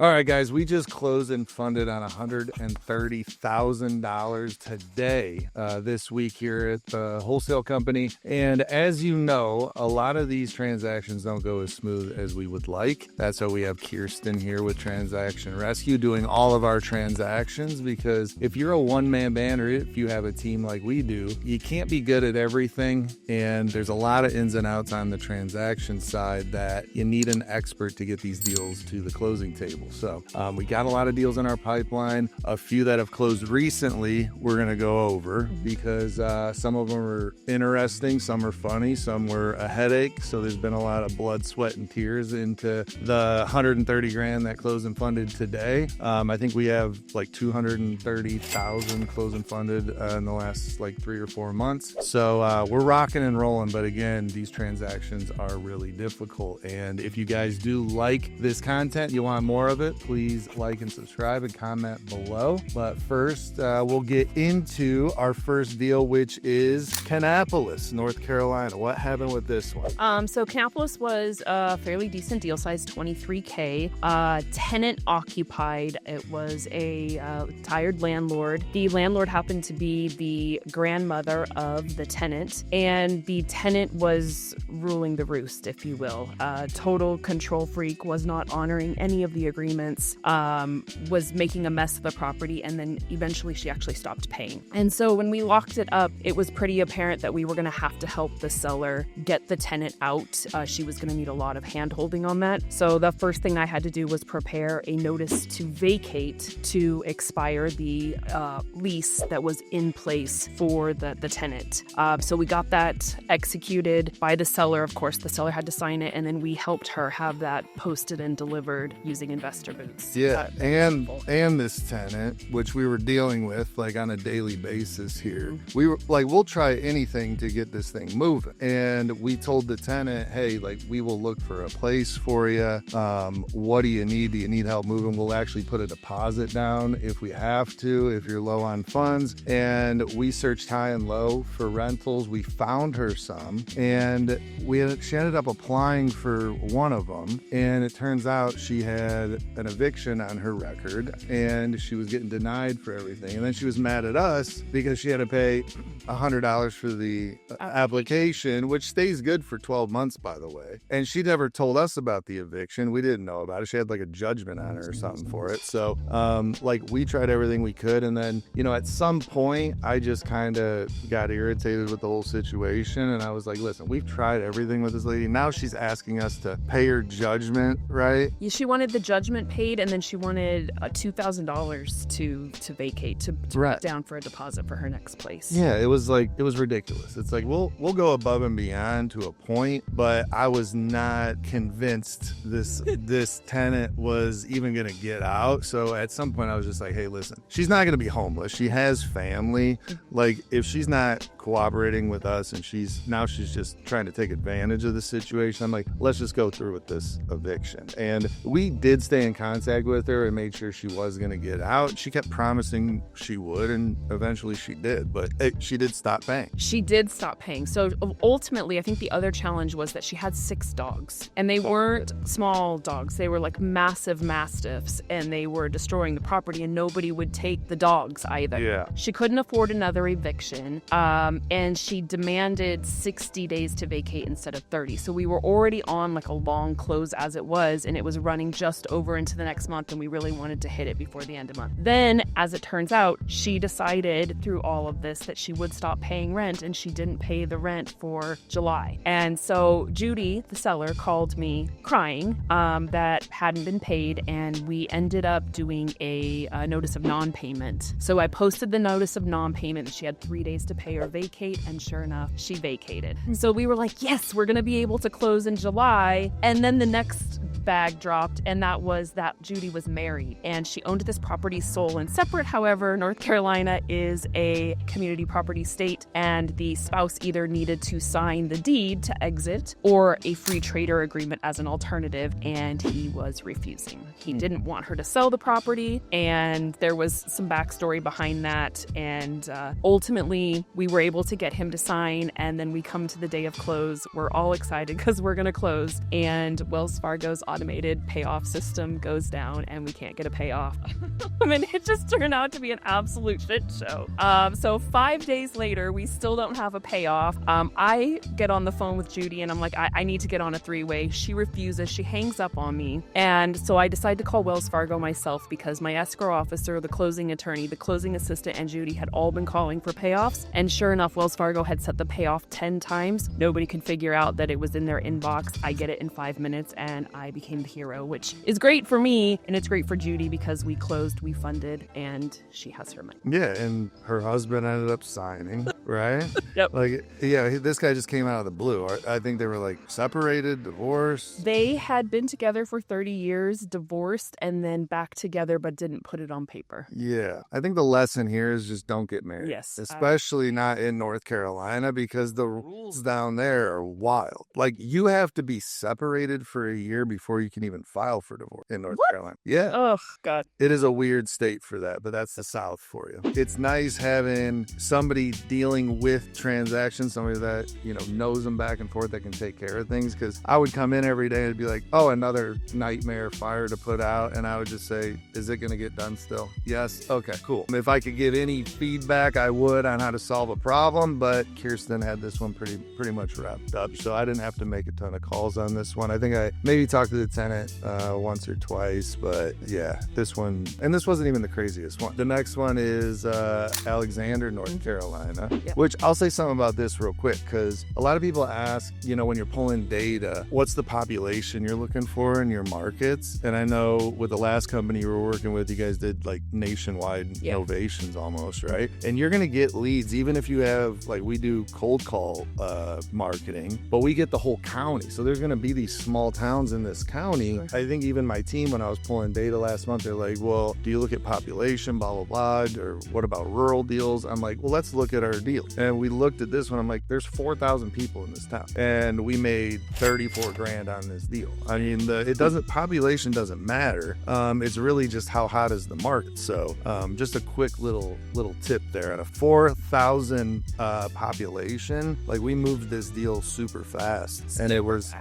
All right, guys, we just closed and funded on $130,000 today, this week here at the wholesale company. And as you know, a lot of these transactions don't go as smooth as we would like. That's why we have Kirsten here with Transaction Rescue doing all of our transactions, because if you're a one-man band or if you have a team like we do, you can't be good at everything. And there's a lot of ins and outs on the transaction side that you need an expert to get these deals to the closing table. So we got a lot of deals in our pipeline. A few that have closed recently we're going to go over because some of them are interesting, some are funny, some were a headache. So there's been a lot of blood, sweat, and tears into the 130 grand that closed and funded today. I think we have like 230,000 closed and funded in the last like 3 or 4 months. So we're rocking and rolling. But again, these transactions are really difficult. And if you guys do like this content, you want more of it, please like and subscribe and comment below. But first, we'll get into our first deal, which is Kannapolis, North Carolina. What happened with this one? So Kannapolis was a fairly decent deal size, 23K, tenant occupied. It was a retired landlord. The landlord happened to be the grandmother of the tenant, and the tenant was ruling the roost, if you will. Total control freak, was not honoring any of the agreements, was making a mess of the property, and then eventually she actually stopped paying. And so when we locked it up, it was pretty apparent that we were going to have to help the seller get the tenant out. She was going to need a lot of hand-holding on that. So the first thing I had to do was prepare a notice to vacate to expire the lease that was in place for the tenant. So we got that executed by the seller. Of course, the seller had to sign it, and then we helped her have that posted and delivered using Investorbase. Yeah, and this tenant, which we were dealing with like on a daily basis here. We were like, we'll try anything to get this thing moving. And we told the tenant, hey, like, we will look for a place for you. What do you need? Do you need help moving? We'll actually put a deposit down if we have to, if you're low on funds. And we searched high and low for rentals. We found her some, and she ended up applying for one of them. And it turns out she had an eviction on her record, and she was getting denied for everything. And then she was mad at us because she had to pay $100 for the application, which stays good for 12 months, by the way. And she never told us about the eviction. We didn't know about it. She had like a judgment on her or something for it. So like, we tried everything we could. And then, you know, at some point I just kind of got irritated with the whole situation. And I was like, listen, we've tried everything with this lady. Now she's asking us to pay her judgment, right? Yeah, she wanted the judgment paid, and then she wanted $2,000 to vacate, to put down for a deposit for her next place. Yeah, it was ridiculous. It's like, we'll go above and beyond to a point, but I was not convinced this tenant was even gonna get out. So at some point I was just like, hey, listen, she's not gonna be homeless. She has family. Like, if she's not cooperating with us and she's just trying to take advantage of the situation, I'm like, let's just go through with this eviction. And we did stay in contact with her and made sure she was going to get out. She kept promising she would, and eventually she did, but she did stop paying. She did stop paying. So ultimately, I think the other challenge was that she had 6 dogs, and they weren't small dogs. They were like massive mastiffs, and they were destroying the property, and nobody would take the dogs either. Yeah. She couldn't afford another eviction, and she demanded 60 days to vacate instead of 30. So we were already on like a long close as it was, and it was running just over into the next month, and we really wanted to hit it before the end of the month. Then, as it turns out, she decided through all of this that she would stop paying rent, and she didn't pay the rent for July. And so Judy, the seller, called me crying that hadn't been paid, and we ended up doing a notice of non-payment. So I posted the notice of non-payment, and she had 3 days to pay or vacate, and sure enough, she vacated. So we were like, yes, we're gonna be able to close in July. And then the next bag dropped, and that was that Judy was married, and she owned this property sole and separate. However, North Carolina is a community property state, and the spouse either needed to sign the deed to exit or a free trader agreement as an alternative, and he was refusing. He didn't want her to sell the property, and there was some backstory behind that, and ultimately we were able to get him to sign, and then we come to the day of close. We're all excited because we're going to close, and Wells Fargo's automated payoff system system goes down and we can't get a payoff. I mean, it just turned out to be an absolute shit show. So 5 days later, we still don't have a payoff. I get on the phone with Judy and I'm like, I need to get on a three-way. She refuses. She hangs up on me. And so I decide to call Wells Fargo myself because my escrow officer, the closing attorney, the closing assistant, and Judy had all been calling for payoffs. And sure enough, Wells Fargo had set the payoff 10 times. Nobody could figure out that it was in their inbox. I get it in 5 minutes and I became the hero, which is great for me and it's great for Judy because we closed, we funded, and she has her money. Yeah, and her husband ended up signing, right? Yep. Like, yeah, this guy just came out of the blue. I think they were like separated, divorced. They had been together for 30 years, divorced, and then back together, but didn't put it on paper. Yeah. I think the lesson here is just don't get married. Yes. Especially not in North Carolina because the rules down there are wild. Like, you have to be separated for a year before you can even file for divorce in North Carolina. Yeah. Oh, God. It is a weird state for that, but that's the South for you. It's nice having somebody dealing with transactions, somebody that, knows them back and forth that can take care of things. Because I would come in every day and be like, oh, another nightmare fire to put out. And I would just say, is it going to get done still? Yes. Okay, cool. If I could give any feedback, I would on how to solve a problem. But Kirsten had this one pretty much wrapped up. So I didn't have to make a ton of calls on this one. I think I maybe talked to the tenant once or twice. But yeah, this one, and this wasn't even the craziest one. The next one is Alexander, North Carolina, which I'll say something about this real quick because a lot of people ask, when you're pulling data, what's the population you're looking for in your markets? And I know with the last company you were working with, you guys did like nationwide novations almost, right? And you're going to get leads, even if you have, like we do cold call marketing, but we get the whole county. So there's going to be these small towns in this county. Sure. I think even my team, when I was pulling data last month, they're like, well, do you look at population, blah, blah, blah, or what about rural deals? I'm like, well, let's look at our deal. And we looked at this one. I'm like, there's 4,000 people in this town. And we made 34 grand on this deal. I mean, population doesn't matter. It's really just how hot is the market. So just a quick little tip there. At a 4,000 population, like we moved this deal super fast. And it was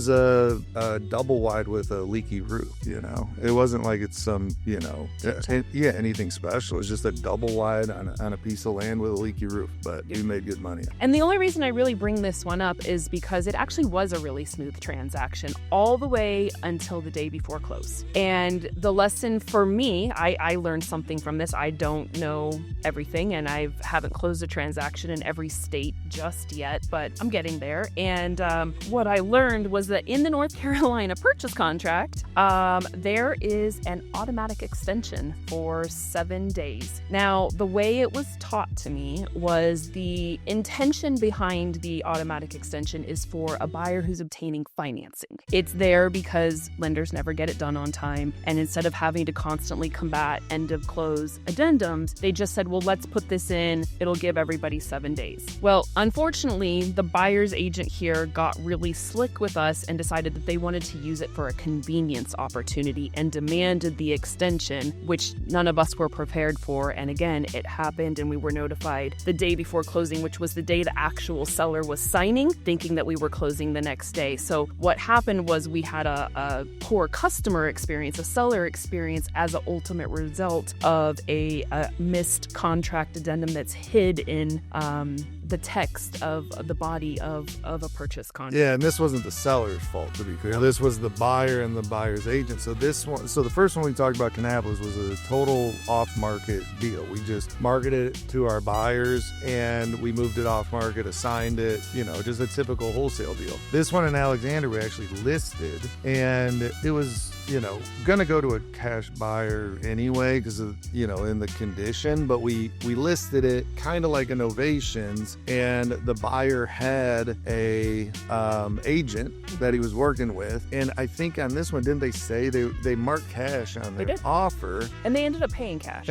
a double wide with a leaky roof, It wasn't like it's some, anything special. It's just a double wide on a piece of land with a leaky roof, but we made good money. And the only reason I really bring this one up is because it actually was a really smooth transaction all the way until the day before close. And the lesson for me, I learned something from this. I don't know everything and I haven't closed a transaction in every state just yet, but I'm getting there. And what I learned was that in the North Carolina purchase contract, there is an automatic extension for 7 days. Now, the way it was taught to me was the intention behind the automatic extension is for a buyer who's obtaining financing. It's there because lenders never get it done on time. And instead of having to constantly combat end of close addendums, they just said, well, let's put this in. It'll give everybody 7 days. Well, unfortunately, the buyer's agent here got really slick with us and decided that they wanted to use it for a convenience opportunity and demanded the extension, which none of us were prepared for. And again, it happened and we were notified the day before closing, which was the day the actual seller was signing, thinking that we were closing the next day. So what happened was we had a poor customer experience, a seller experience as an ultimate result of a missed contract addendum that's hid in the text of the body of a purchase contract. Yeah, and this wasn't the seller's fault, to be clear. This was the buyer and the buyer's agent. So the first one we talked about, Kannapolis, was a total off-market deal. We just marketed it to our buyers and we moved it off-market, assigned it, just a typical wholesale deal. This one in Alexander, we actually listed, and it was gonna go to a cash buyer anyway because of, in the condition, but we listed it kind of like a novations, and the buyer had a agent that he was working with, and I think on this one, didn't they say they marked cash on their offer? And they ended up paying cash.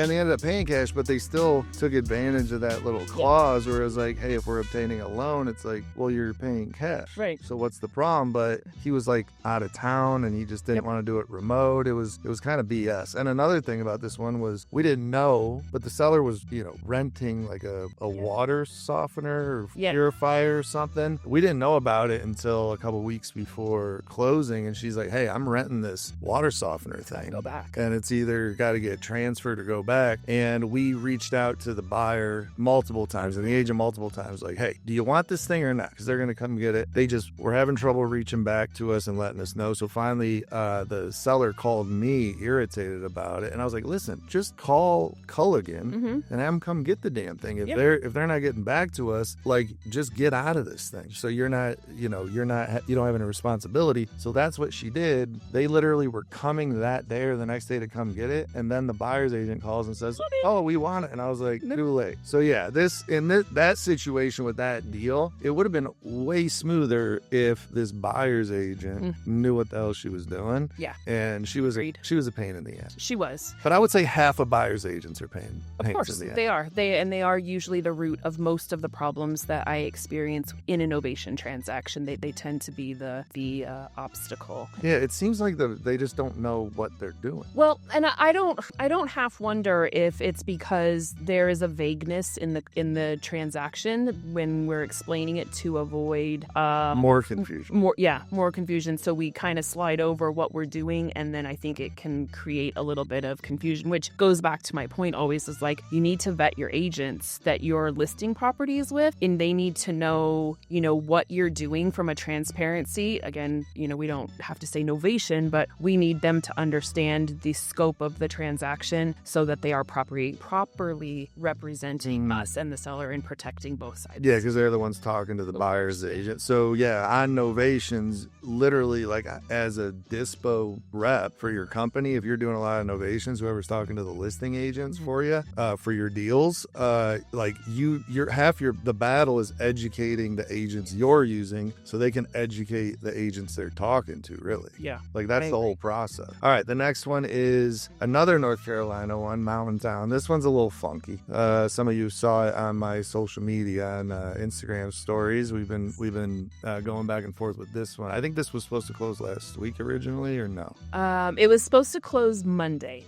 But they still took advantage of that little clause where it was like, hey, if we're obtaining a loan, it's like, well, you're paying cash. Right. So what's the problem? But he was like out of town and he just didn't want to do it it remote. It was kind of BS. And another thing about this one was we didn't know, but the seller was, renting like a water softener or purifier or something. We didn't know about it until a couple weeks before closing. And she's like, hey, I'm renting this water softener thing. Go back. And it's either got to get transferred or go back. And we reached out to the buyer multiple times and the agent multiple times, like, hey, do you want this thing or not? Because they're going to come get it. They just were having trouble reaching back to us and letting us know. So finally, the seller called me irritated about it. And I was like, listen, just call Culligan and have them come get the damn thing. If they're not getting back to us, like, just get out of this thing. So you don't have any responsibility. So that's what she did. They literally were coming that day or the next day to come get it. And then the buyer's agent calls and says, oh, we want it. And I was like, too late. So yeah, that situation with that deal, it would have been way smoother if this buyer's agent knew what the hell she was doing. Yeah. And she was a pain in the ass. She was. But I would say half of buyer's agents are pains in the ass. They are. They are usually the root of most of the problems that I experience in a novation transaction. They tend to be the obstacle. Yeah, it seems like they just don't know what they're doing. Well, and I don't half wonder if it's because there is a vagueness in the transaction when we're explaining it to avoid more confusion. More confusion. So we kind of slide over what we're doing, and then I think it can create a little bit of confusion, which goes back to my point always is like you need to vet your agents that you're listing properties with, and they need to know, what you're doing from a transparency. Again, we don't have to say novation, but we need them to understand the scope of the transaction so that they are properly representing us and the seller and protecting both sides. Yeah, because they're the ones talking to the buyer's agent. So yeah, on novations, literally like as a dispo rep for your company, if you're doing a lot of novations, whoever's talking to the listing agents for you, for your deals, like the battle is educating the agents you're using so they can educate the agents they're talking to, really. Yeah. Like that's the whole process. All right, the next one is another North Carolina one, Mountain Town. This one's a little funky. Some of you saw it on my social media and Instagram stories. We've been going back and forth with this one. I think this was supposed to close last week originally, or no? It was supposed to close Monday.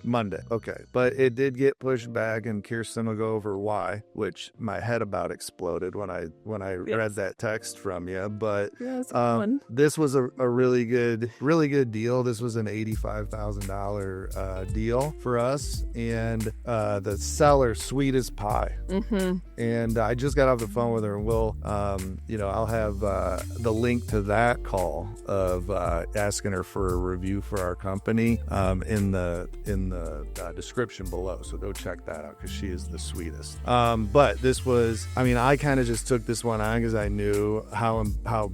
Okay. But it did get pushed back, and Kirsten will go over why, which my head about exploded when I read that text from you. But this was a really good deal. This was an $85,000 deal for us, and the seller, sweet as pie. And I just got off the phone with her, and I'll have the link to that call of asking her for a review for our company in the description below. So go check that out because she is the sweetest. But this was, I kind of just took this one on because I knew how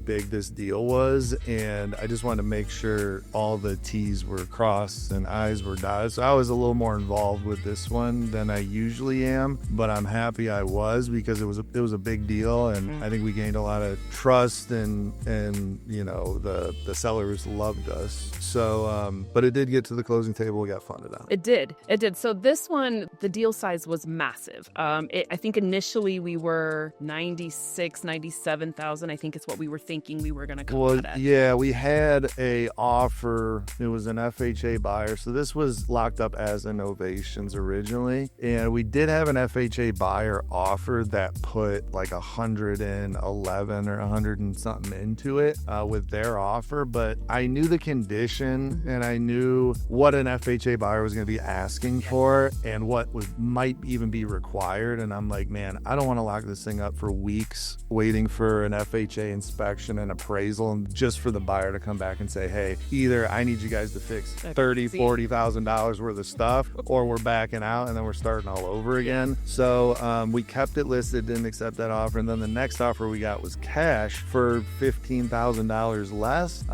big this deal was, and I just wanted to make sure all the T's were crossed and I's were dotted. So I was a little more involved with this one than I usually am, but I'm happy I was because it was a big deal, and I think we gained a lot of trust, and the sellers loved us. So, but it did get to the closing table. We got funded out. It did. So this one, the deal size was massive. I think initially we were 97,000. I think it's what we were thinking we were going to come out at. Yeah, we had a offer. It was an FHA buyer. So this was locked up as innovations originally. And we did have an FHA buyer offer that put like 111 or 100 and something into it with their offer. But I knew the condition, and I knew what an FHA buyer was going to be asking for and what might even be required. And I'm like, man, I don't want to lock this thing up for weeks waiting for an FHA inspection and appraisal, and just for the buyer to come back and say, hey, either I need you guys to fix $30,000-$40,000 worth of stuff, or we're backing out and then we're starting all over again. So we kept it listed, didn't accept that offer, and then the next offer we got was cash for $15,000 less.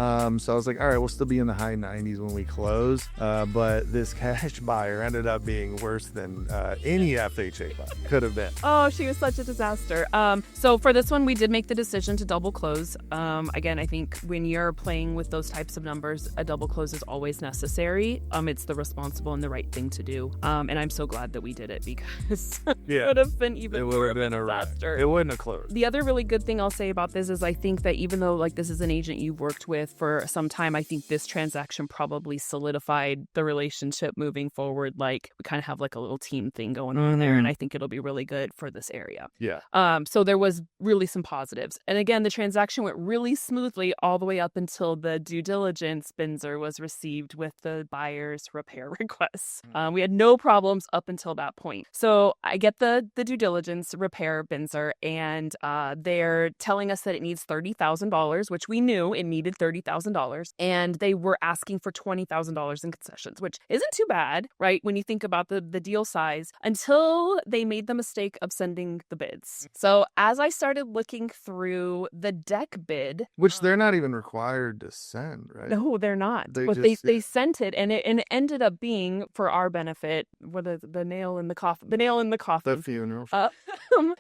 So I was like, all right, we'll still be in the high 90s when we close, but this cash buyer ended up being worse than any FHA buyer could have been. Oh, she was such a disaster. So for this one, we did make the decision to double close. Again, I think when you're playing with those types of numbers, a double close is always necessary. It's the responsible and the right thing to do. And I'm so glad that we did it, because it would have been even more of a disaster. It wouldn't have closed. The other really good thing I'll say about this is I think that even though like this is an agent you've worked with for some time, I think this transaction transaction probably solidified the relationship moving forward. Like we kind of have like a little team thing going on there, and I think it'll be really good for this area. Yeah. So there was really some positives. And again, the transaction went really smoothly all the way up until the due diligence Binzer was received with the buyer's repair requests. We had no problems up until that point. So I get the due diligence repair Binzer, and they're telling us that it needs $30,000, which we knew it needed $30,000. And they were asking for $20,000 in concessions, which isn't too bad, right? When you think about the deal size, until they made the mistake of sending the bids. So as I started looking through the deck bid, which they're not even required to send, right? No, they're not. But they sent it, and it ended up being for our benefit, whether the nail in the coffin, The funeral.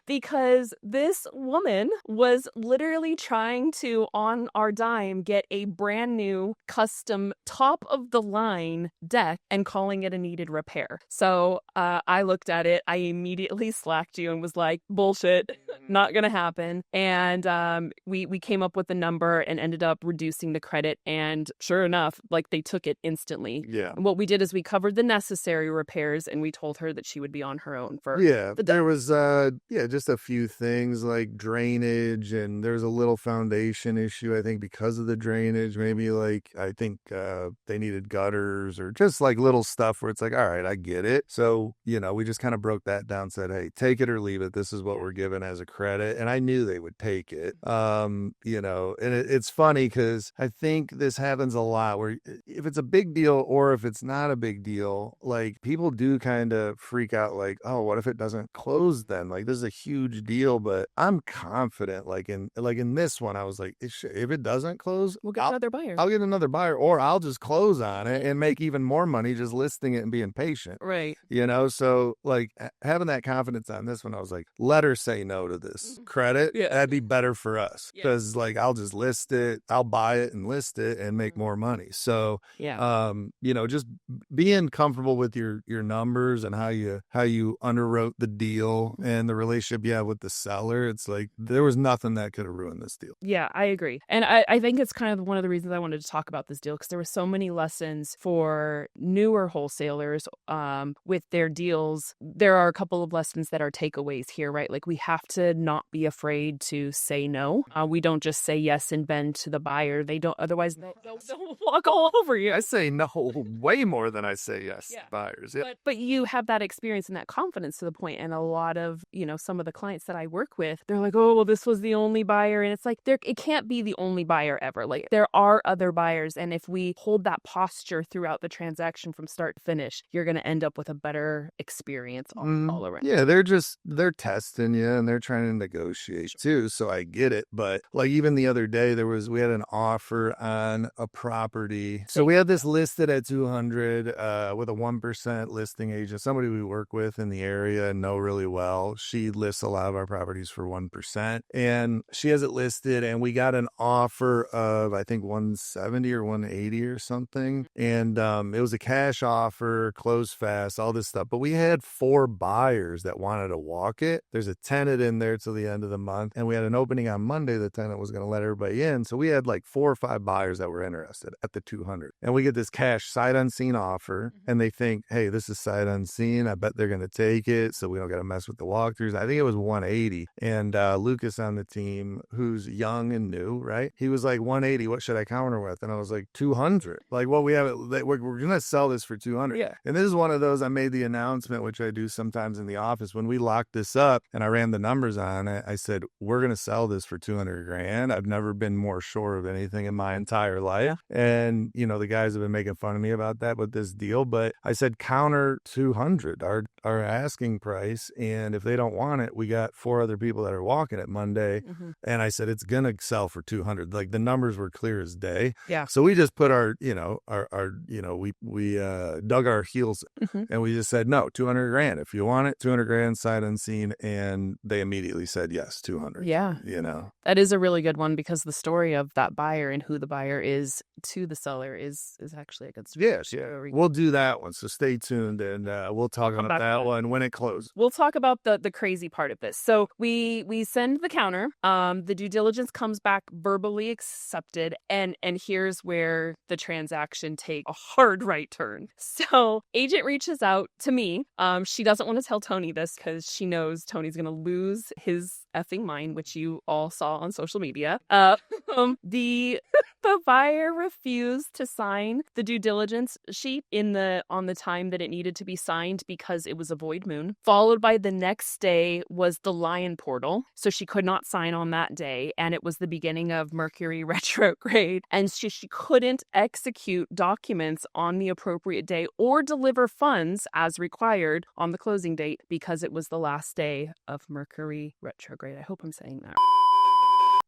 Because this woman was literally trying to, on our dime, get a brand new custom top of the line deck and calling it a needed repair. So I looked at it, I immediately slacked you and was like, bullshit, not gonna happen. And we came up with a number and ended up reducing the credit, and sure enough, like they took it instantly. Yeah. And what we did is we covered the necessary repairs, and we told her that she would be on her own for there was just a few things like drainage, and there's a little foundation issue, I think, because of the drainage. Maybe like I think they needed gutters or just like little stuff where it's like, all right, I get it. So we just kind of broke that down, said, hey, take it or leave it, this is what we're given as a credit. And I knew they would take it. And it's funny because I think this happens a lot where if it's a big deal or if it's not a big deal, like people do kind of freak out, like, oh, what if it doesn't close then? Like this is a huge deal. But I'm confident, like in this one, I was like, if it doesn't close, we'll get another buyer. I'll get another buyer, or I'll just close on it and make even more money just listing it and being patient. Right. So like having that confidence on this one, I was like, let her say no to this credit. Yeah. That'd be better for us because like I'll just list it, I'll buy it and list it and make more money. So just being comfortable with your numbers and how you underwrote the deal and the relationship you have with the seller. It's like there was nothing that could have ruined this deal. Yeah, I agree. And I think it's kind of one of the reasons I wanted to talk about this deal, because there were so many lessons for newer wholesalers with their deals. There are a couple of lessons that are takeaways here, right? Like we have to not be afraid to say no. We don't just say yes and bend to the buyer. They don't, otherwise they'll walk all over you. I say no way more than I say yes to buyers. Yeah. But you have that experience and that confidence to the point. And a lot of, some of the clients that I work with, they're like, oh, well, this was the only buyer. And it's like, it can't be the only buyer ever. Like there are other buyers. And if we hold that posture throughout the transaction from start to finish, you're going to end up with a better experience all around. Yeah, they're testing you and they're trying to negotiate too. So I get it. But like even the other day, we had an offer on a property. So we had this listed at 200 with a 1% listing agent, somebody we work with in the area and know really well. She lists a lot of our properties for 1%, and she has it listed, and we got an offer of I think 170 or 180 or something, and it was a cash offer, closed fast, all this stuff. But we had 4 buyers that wanted to walk it. There's a tenant in there till the end of the month, and we had an opening on Monday. The tenant was going to let everybody in, so we had like 4 or 5 buyers that were interested at the 200, and we get this cash sight unseen offer, and they think, hey, this is sight unseen, I bet they're going to take it, so we don't got to mess with the walkthroughs. I think it was 180, and Lucas on the team, who's young and new, right, he was like, 180, what should I counter with? And I was like, 200. Like, well, we have it, we're going to sell this for 200. Yeah. And this is one of those, I made the announcement, which I do sometimes in the office, when we locked this up and I ran the numbers on it, I said, we're going to sell this for 200 grand. I've never been more sure of anything in my entire life. And the guys have been making fun of me about that with this deal, but I said counter 200, our asking price, and if they don't want it, we got 4 other people that are walking it Monday, and I said it's gonna sell for 200. Like the numbers were clear as day. Yeah. So we just put we dug our heels and we just said no, 200 grand. If you want it, 200 grand, sight unseen, and they immediately said yes, 200. Yeah. That is a really good one, because the story of that buyer and who the buyer is to the seller is actually a good story. Yes, yeah. We'll do that one, so stay tuned, and we'll talk about that one when it closes. We'll talk about the crazy part of this. So we send the counter. The due diligence comes back verbally accepted, and here's where the transaction take a hard right turn. So agent reaches out to me. She doesn't want to tell Tony this because she knows Tony's going to lose his effing mind, which you all saw on social media. The buyer refused to sign the due diligence sheet on the time that it needed to be signed because it was a void moon. Followed by the next day was the lion portal. So she could not sign on that day. And it was the beginning of Mercury retrograde. And she couldn't execute documents on the appropriate day or deliver funds as required on the closing date because it was the last day of Mercury retrograde. I hope I'm saying that.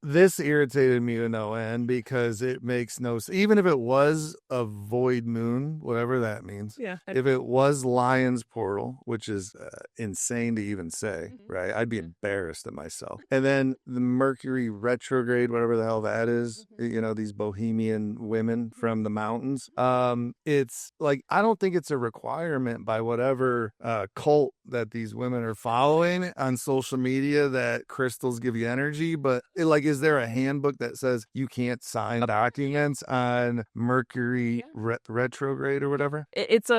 This irritated me to no end because it makes no sense. Even if it was a void moon, whatever that means. Yeah. If it was Lion's Portal, which is insane to even say, right? I'd be embarrassed at myself. And then the Mercury retrograde, whatever the hell that is, you know, these bohemian women from the mountains. It's like, I don't think it's a requirement by whatever cult that these women are following on social media that crystals give you energy, but is there a handbook that says you can't sign documents on Mercury retrograde or whatever? It's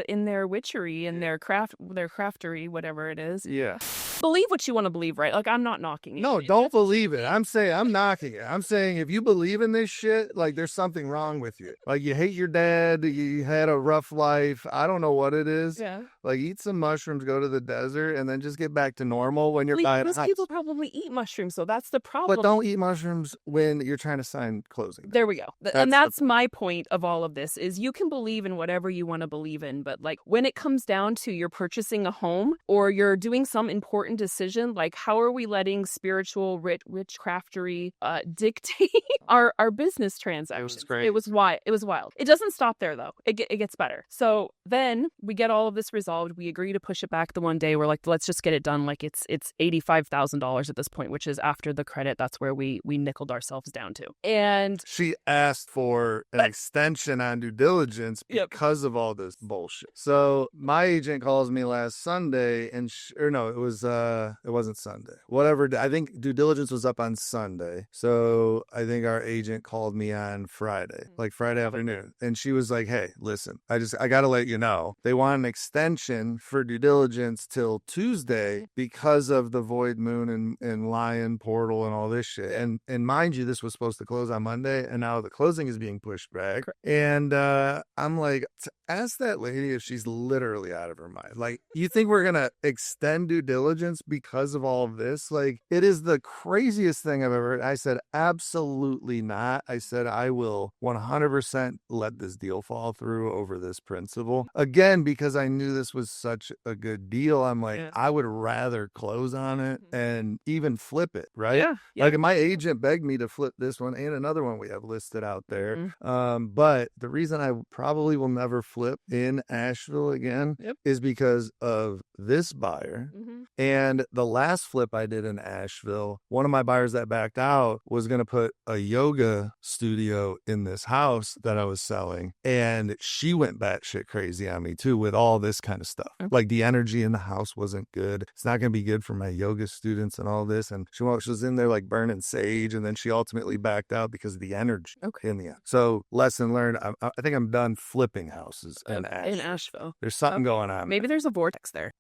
in their witchery, in their craftery, whatever it is. Yeah. Believe what you want to believe, right? Like, I'm not knocking it. No, don't believe it. I'm saying I'm knocking it. I'm saying if you believe in this shit, like there's something wrong with you. Like you hate your dad, you had a rough life. I don't know what it is. Yeah. Like eat some mushrooms, go to the desert, and then just get back to normal when you're buying. Most people probably eat mushrooms, so that's the problem. But don't eat mushrooms when you're trying to sign closing. There we go. That's my point of all of this is you can believe in whatever you want to believe in, but like when it comes down to you're purchasing a home or you're doing some important decision, like how are we letting spiritual witchcraftery dictate our business transactions? It was wild. It doesn't stop there though. It gets better. So then we get all of this resolved. We agree to push it back the one day. We're like, let's just get it done. Like it's $85,000 at this point, which is after the credit. That's where we nickeled ourselves down to. And she asked for an extension on due diligence because of all this bullshit. So my agent calls me last Sunday and it wasn't Sunday. Whatever. I think due diligence was up on Sunday. So I think our agent called me on Friday, like Friday afternoon. And she was like, hey, listen, I got to let you know, they want an extension for due diligence till Tuesday because of the void moon and lion portal and all this shit. And mind you, this was supposed to close on Monday, and now the closing is being pushed back. And I'm like, ask that lady if she's literally out of her mind. Like, you think we're going to extend due diligence because of all of this? Like, it is the craziest thing I've ever heard. I said, absolutely not. I said, I will 100% let this deal fall through over this principle. Again, because I knew this was such a good deal, I'm like, I would rather close on it and even flip it, right? Yeah. Like, my agent begged me to flip this one and another one we have listed out there. But the reason I probably will never flip in Asheville again is because of this buyer. And the last flip I did in Asheville, one of my buyers that backed out was going to put a yoga studio in this house that I was selling. And she went batshit crazy on me too with all this kind of stuff. Like the energy in the house wasn't good. It's not going to be good for my yoga students and all this. And she was in there like burning sage. And then she ultimately backed out because of the energy in the house. So lesson learned, I think I'm done flipping houses in Asheville. There's something going on. Maybe there's a vortex there.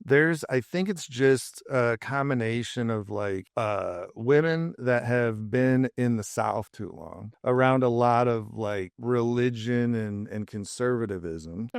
I think it's just a combination of like women that have been in the South too long, around a lot of like religion and conservatism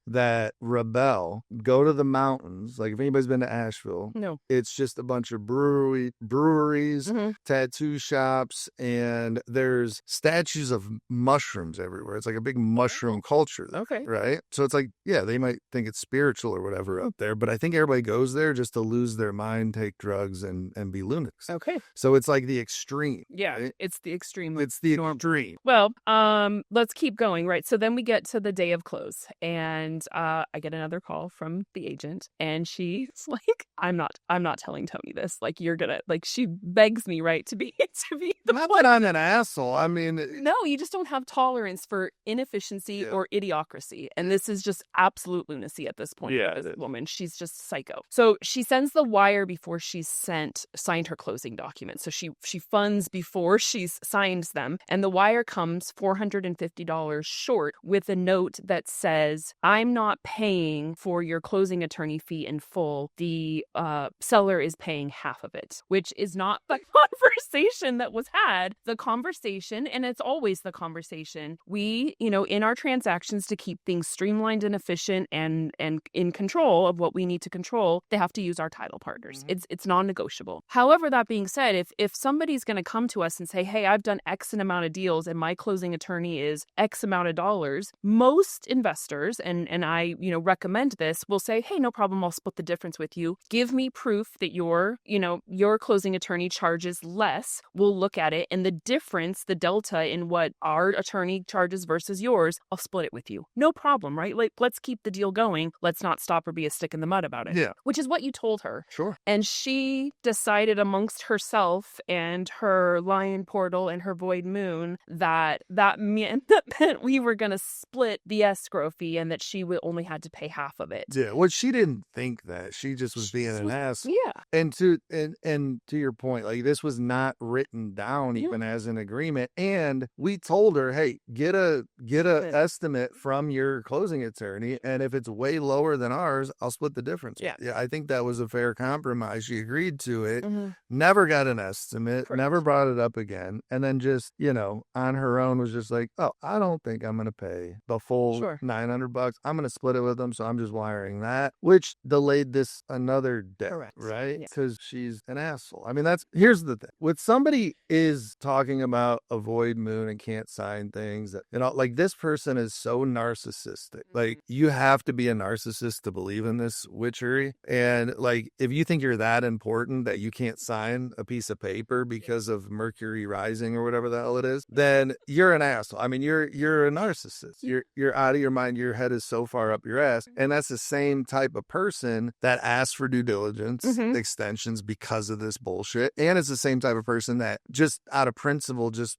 that rebel, go to the mountains. Like if anybody's been to Asheville, it's just a bunch of breweries, tattoo shops, and there's statues of mushrooms everywhere. It's like a big mushroom culture. Right? So it's like, yeah, they might think it's spiritual or whatever up there, but I think everybody goes there just to lose their mind, take drugs, and be lunatics. So it's like the extreme. Yeah, right? It's the extreme. It's the extreme. Well, let's keep going, right? So then we get to the day of close, and I get another call from the agent, and she's like, I'm not telling Tony this. Like, you're gonna, like, she begs me, right, to be the Not one. that I'm an asshole. I mean, No, you just don't have tolerance for inefficiency or idiocracy. And this is just absolute lunacy at this point. Yeah, For it this is. woman, she's just psycho. So she sends the wire before she's signed her closing documents. So she funds before she's signs them. And the wire comes $450 short with a note that says, I'm not paying for your closing attorney fee in full. The seller is paying half of it, which is not the conversation that was had. The conversation, and it's always the conversation, we, in our transactions, to keep things streamlined and efficient and in control of what we need to control, they have to use our title partners. It's non-negotiable. However, that being said, if somebody's going to come to us and say, hey, I've done X amount of deals and my closing attorney is X amount of dollars, most investors, and I, recommend this, will say, hey, no problem, I'll split the difference with you. Give me proof that your closing attorney charges less. We'll look at it, and the difference, the delta in what our attorney charges versus yours, I'll split it with you. No problem, right? Like, let's keep the deal going. Let's not stop or be a stick in the mud about it. Yeah. Which is what you told her. Sure. And she decided amongst herself and her lion portal and her void moon that meant we were going to split the escrow fee and that she would only had to pay half of it. Yeah. Well, she didn't think that. She just was being an ass. Yeah. And to your point, like, this was not written down even as an agreement. And we told her, hey, get a estimate from your closing attorney, and if it's way lower than ours, I'll split the difference. Yeah, I think that was a fair compromise. She agreed to it, never got an estimate, never brought it up again, and then just, on her own was just like, oh, I don't think I'm going to pay the full $900. I'm going to split it with them, so I'm just wiring that, which delayed this another day, right? Because she's an asshole. I mean, here's the thing. When somebody is talking about a void moon and can't sign things, that, like, this person is so narcissistic. Like, you have to be a narcissist to believe in this witchery. And, like, if you think you're that important that you can't sign a piece of paper because of Mercury rising or whatever the hell it is, then you're an asshole. I mean, you're a narcissist. You're out of your mind. Your head is so far up your ass. And that's the same type of person that asks for due diligence extensions because of this bullshit. And it's the same type of person that just out of principle, just,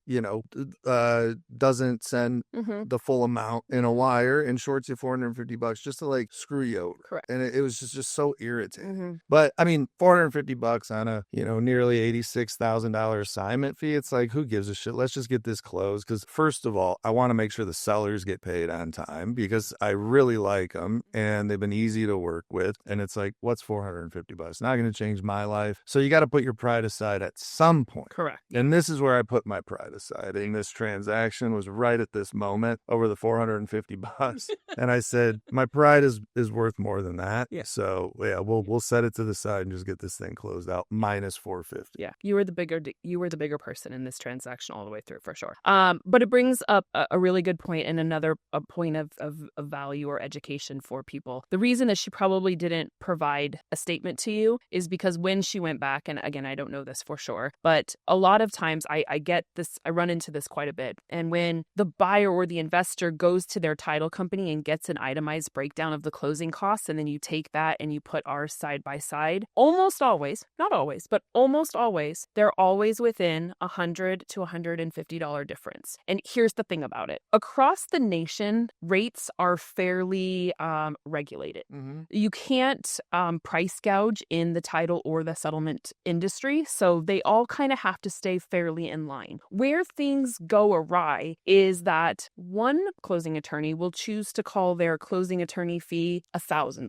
doesn't send the full amount in a wire and shorts you $450 just to, like, screw you over. Correct. And it was just so irritating. But I mean, $450 on a, nearly $86,000 assignment fee. It's like, who gives a shit? Let's just get this closed. Because first of all, I want to make sure the sellers get paid on time because I really like them and they've been easy to work with. And it's like, what's $450? Not going to change my life. So you got to put your pride aside at some point. Correct. And this is where I put my pride aside. And this transaction was right at this moment over the $450. And I said, my pride is worth more than that. Yeah. So yeah, we'll set it to the side and just get this thing closed out minus $450. Yeah. You were the bigger person in this transaction all the way through, for sure. But it brings up a really good point and another point of value or education for people. The reason that she probably didn't provide a statement to you is because when she went back, and again, I don't know this for sure, but a lot of times I get this, I run into this quite a bit. And when the buyer or the investor goes to their title company and gets an itemized breakdown of the closing costs, and then you take that and you put ours side by side, almost always, not always, but almost always, they're always within $100 to $150 difference. And here's the thing about it. Across the nation, rates are fairly regulated. You can't price gouge in the title or the settlement industry, so they all kind of have to stay fairly in line. Where things go awry is that one closing attorney will choose to call their closing attorney fee $1,000,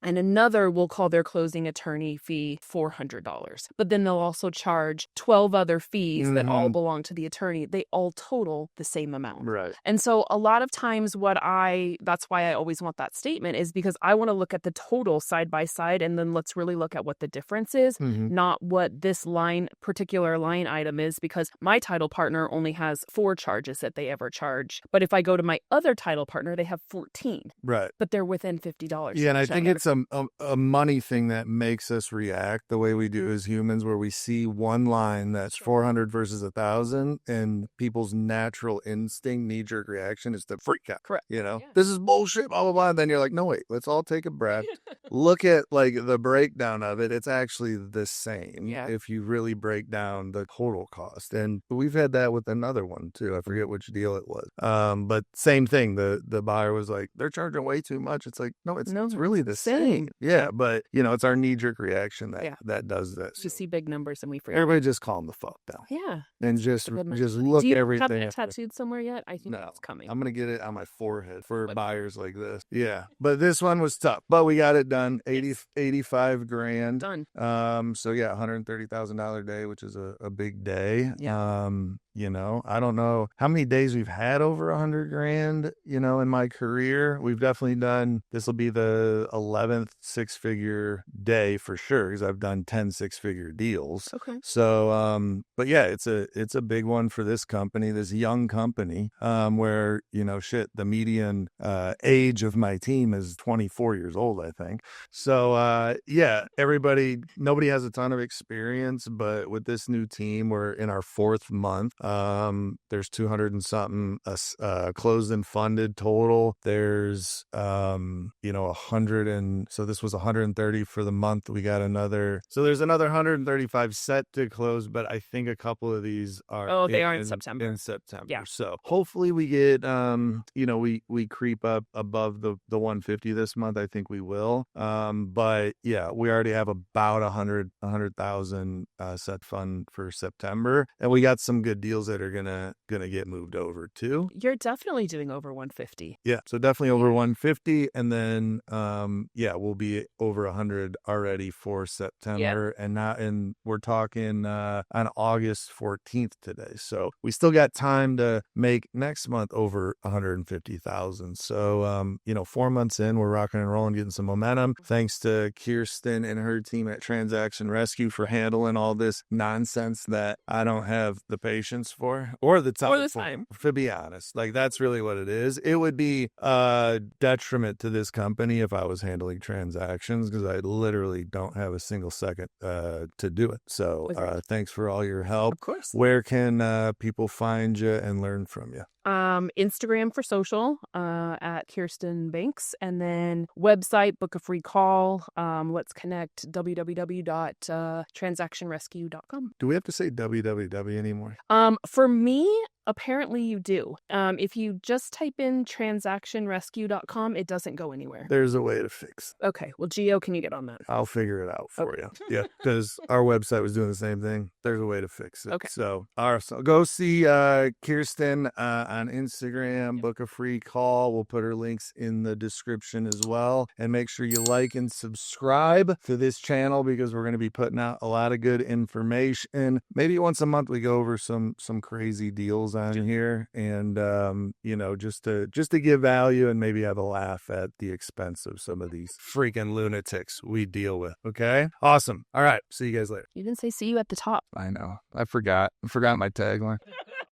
and another will call their closing attorney fee $400. But then they'll also charge 12 other fees that all belong to the attorney. They all total the same amount. Right. And so a lot of times that's why I always want that statement, is because I want to look at the total side by side, and then let's really look at what the difference is, not what this particular line item is, because my title partner only has 4 charges that they ever charge. But if I go to my other title partner, they have 14. Right. But they're within $50. Yeah, and I think it's a money thing that makes us react the way we do as humans, where we see one line that's 400 versus 1,000, and people's natural instinct, knee-jerk reaction is to freak out. Correct. This is bullshit, blah, blah, blah. And then you're like, no, wait, let's all take a breath. Look at, like, the breakdown of it, it's actually the same. Yeah. If you really break down the total cost. And we've had that with another one too. I forget which deal it was. But same thing. The buyer was like, they're charging way too much. It's like, no, it's really the same. Yeah. But it's our knee-jerk reaction that does this. To see big numbers and we forget. Everybody just calm the fuck down. Yeah. And just look Do you everything. have it tattooed somewhere yet? I think it's coming. I'm going to get it on my forehead for buyers like this. Yeah. But this one was tough. But we got it done. 85 grand. Done. So yeah, $130,000 day, which is a big day. Yeah. I don't know how many days we've had over 100 grand, in my career. We've definitely done, this will be the 11th six-figure day for sure, because I've done 10 six-figure deals. Okay. So, but yeah, it's a big one for this company, this young company, where, the median age of my team is 24 years old, I think. So, yeah, nobody has a ton of experience, but with this new team, we're in our fourth month. There's 200 and something closed and funded total. There's 100, and so this was 130 for the month. We got there's another 135 set to close, but I think a couple of these are they are in September. Yeah. So hopefully we get we creep up above the 150 this month. I think we will. But yeah, we already have about 100,000 set fund for September, and we got some good deals that are gonna get moved over too. You're definitely doing over 150. Yeah, so definitely over 150, and then we'll be over 100 already for September, and we're talking on August 14th today. So we still got time to make next month over 150,000. So 4 months in, we're rocking and rolling, getting some momentum. Thanks to Kirsten and her team at Transaction Rescue for handling all this nonsense that I don't have the patience for or the time. To be honest, like that's really what it is. It would be a detriment to this company if I was handling transactions, because I literally don't have a single second to do it. So thanks for all your help. Of course. Where can people find you and learn from you? Instagram for social at Kirsten Banks, and then website, book a free call. Let's connect, www.transactionrescue.com. Do we have to say www anymore? For me, apparently you do. If you just type in transactionrescue.com, it doesn't go anywhere. There's a way to fix it. Okay. Well, Gio, can you get on that? I'll figure it out for you. Yeah, because our website was doing the same thing. There's a way to fix it. Okay. So go see Kirsten on Instagram. Book a free call. We'll put her links in the description as well. And make sure you like and subscribe to this channel, because we're going to be putting out a lot of good information. Maybe once a month we go over some crazy deals on here, and just to give value and maybe have a laugh at the expense of some of these freaking lunatics we deal with. Okay, awesome. All right, see you guys later. You didn't say see you at the top. I know, I forgot my tagline.